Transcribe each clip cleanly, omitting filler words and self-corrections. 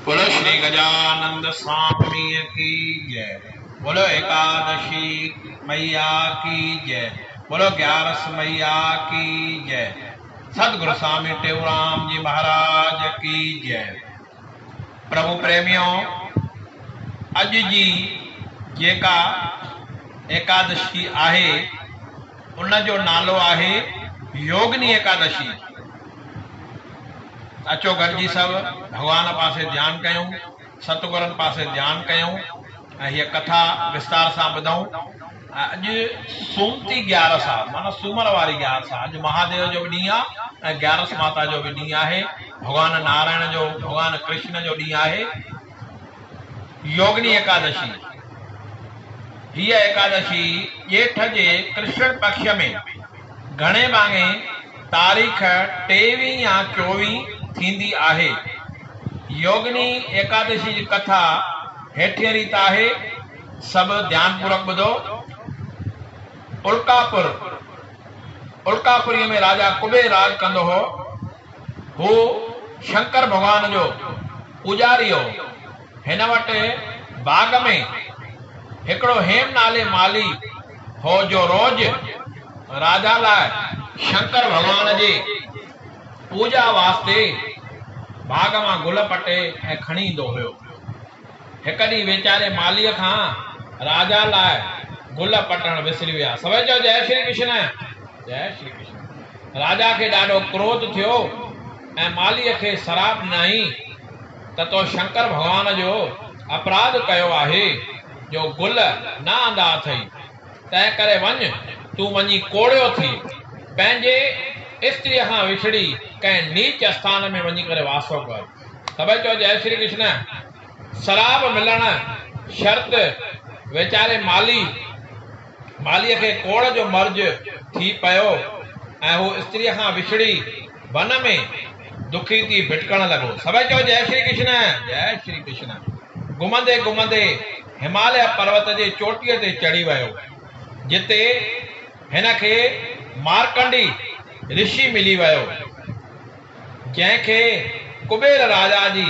बोलो श्री गजानंद स्वामी की जय। बोलो एकादशी मैया की जय। बोलो 11 मैया की जय। सतगुरु स्वामी टेऊराम जी महाराज की जय। प्रभु प्रेमियों, अज जी जेका एकादशी आहे उन जो नालो आहे योगिनी एकादशी। अचो गॾिजी सब भगवान पासे ध्यान कयूं, सतगुरन पासे ध्यान कयूं ऐं हीअ कथा विस्तार सां ॿुधूं। अॼु सूमती 11 आहे, माना सूमर वारी 11 आहे। अॼु महादेव जो बि ॾींहुं आहे ऐं 11 माता जो बि ॾींहुं आहे। भगवान नारायण जो, भगवान कृष्ण जो ॾींहुं आहे योगिनी एकादशी। हीअ एकादशी ॼेठ जे कृष्ण पक्ष में घणे भाङे तारीख़ 23 या 24 थींदी आहे। योगिनी एकादशी जी कथा हेठिए रीत आहे, सब ध्यानपूर्वक ॿुधो। उल्कापुरी में राजा कुबेर राज कंदो हो। हू शंकर भगवान जो पुजारी हो। हिन वटि बाग में हिकिड़ो हेम नाले माली हो जो रोज राजा लाइ शंकर भगवान जे पूजा वास्ते बाग मां गुल पटे ऐं खणी ईंदो हुयो। हिकु ॾींहुं वेचारे मालीअ खां राजा लाइ गुल पटण विसरी विया। सभई चओ जय श्री कृष्ण, जय श्री कृष्ण। राजा खे ॾाढो क्रोध थियो ऐं मालीअ खे शराब ॾिनाई त तो शंकर भगवान जो अपराध कयो आहे जो गुल न आंदा अथई, तंहिं करे वञ तूं वञी कोड़ियो थी पंहिंजे स्त्रीअ खां विछड़ी कंहिं नीच स्थान में वञी करे वासो कर। सभई चओ जय श्री कृष्ण। शराब मिलण शर्त वेचारे मालीअ खे कोड़ जो मर्ज थी पियो ऐं हू स्त्रीअ खां विछड़ी वन में दुखी थी भिटकण लॻो। सभई चओ जय श्री कृष्ण, जय श्री कृष्ण। घुमंदे घुमंदे हिमालय पर्वत जे चोटीअ ते चढ़ी वियो, जिते हिन खे मार्कंडी ऋषि मिली वियो, जंहिंखे कुबेर राजा जी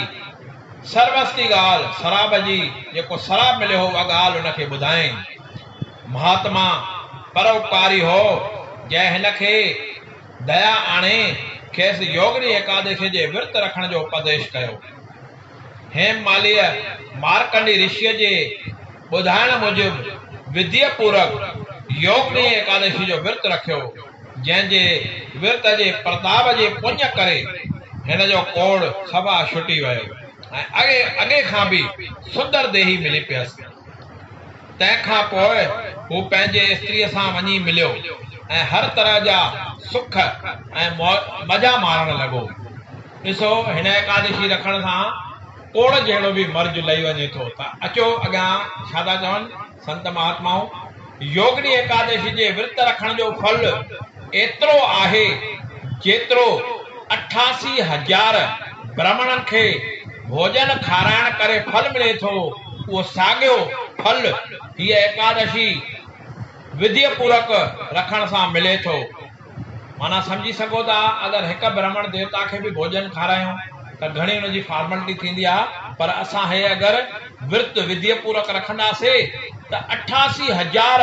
सर्वस्ती ॻाल्हि शराब जी, जेको शराब मिलियो हो, उहा ॻाल्हि हुनखे ॿुधाई। महात्मा परोपकारी हो, जंहिं हिन खे दया आणे खेसि योगिनी एकादशी जे विर्त रखण जो उपदेश कयो। हेम मालीअ मार्कंडी ऋषिअ जे ॿुधाइण मूजिबि विधीअ पूर्वक योगिनी एकादशी जो विर्त रखियो, जंहिंजे विर्त जे प्रताप जे पुण्य करे हिन जो कोड़ सभा छुटी वियो ऐं अॻे खां बि सुंदर देही मिली पियसि। तंहिंखां पोइ हू पंहिंजे स्त्रीअ सां वञी मिलियो ऐं हर तरह जा सुख ऐं मज़ा मारण लॻो। ॾिसो, हिन एकादशी रखण सां कोड़ जहिड़ो बि मर्ज लही वञे थो। त अचो अॻियां छा था चवनि संत महात्माऊं। योगिनी एकादशी जे विर्त रखण जो फल एतिरो आहे जेतिरो 88,000 ब्राह्मणनि खे भोजन खाराइण करे फल मिले थो, उहो साॻियो फल हीअ एकादशी विधीअ पूर्वक रखण सां मिले थो। माना सम्झी सघो था, अगरि हिकु ब्राह्मण देवता खे बि भोजन खारायूं त घणी हुनजी फॉर्मेलिटी थींदी आहे, पर असां हे अगरि विर्त विधीअ पूर्वक रखंदासीं त 88,000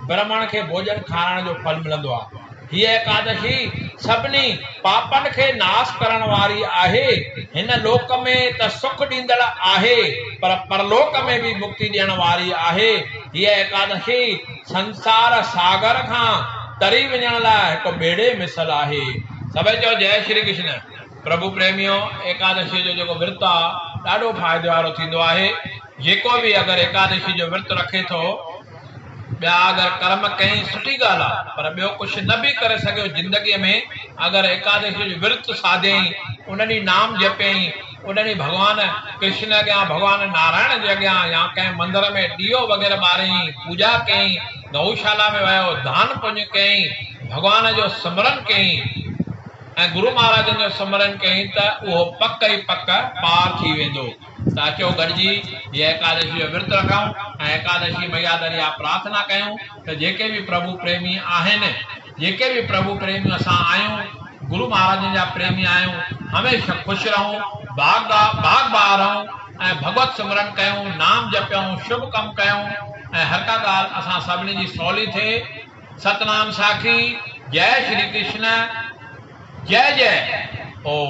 ब्राह्मण खे भोजन खाराइण जो फल मिलंदो आहे। हीअ एकादशी सभिनी पापनि खे नाश करण वारी आहे। हिन लोक में त सुख ॾींदड़ आहे, पर परलोक में बि मुक्ति ॾियण वारी आहे। हीअ एकादशी संसार सागर खां तरी वञण लाइ हिकु ॿेड़े मिसल आहे। सभई चओ जय श्री कृष्ण। प्रभु प्रेमियों, एकादशी जो जेको विर्त आहे ॾाढो फ़ाइदे वारो थींदो आहे। जेको बि अगरि एकादशी जो विर्त रखे थो, ॿिया अगरि कर्म कई सुठी ॻाल्हि आहे, पर ॿियो कुझु न बि करे सघियो ज़िंदगीअ में, अगरि एकादशी जो विर्त साधई, उन ॾींहुं नाम जपई, उन ॾींहुं भगवान कृष्ण अॻियां, भगवान नारायण जे अॻियां या कंहिं मंदर में ॾीओ वग़ैरह ॿारई, पूजा कई, गौशाला में वियो, दान पुण्य कई, भगवान जो सिमरन कई ऐं गुरु महाराजनि जो सिमरन कई, त उहो पक ई पक पार थी वेंदो। त अचो गॾिजी हीअ एकादशी जो विर्त रखूं ऐं एकादशी मैया दरिया प्रार्थना कयूं त जेके बि प्रभु प्रेमी आहिनि, जेके बि प्रभु प्रेमी असां आहियूं, गुरु महाराजनि जा प्रेमी आहियूं, हमेशह ख़ुशि रहूं, बाग बाग रहूं ऐं भगवत सिमरन कयूं, नाम जपियूं, शुभ कम कयूं ऐं हर का ॻाल्हि असां सभिनी जी सवली थिए। सतनाम साखी। जय श्री कृष्ण। जय जय। ओ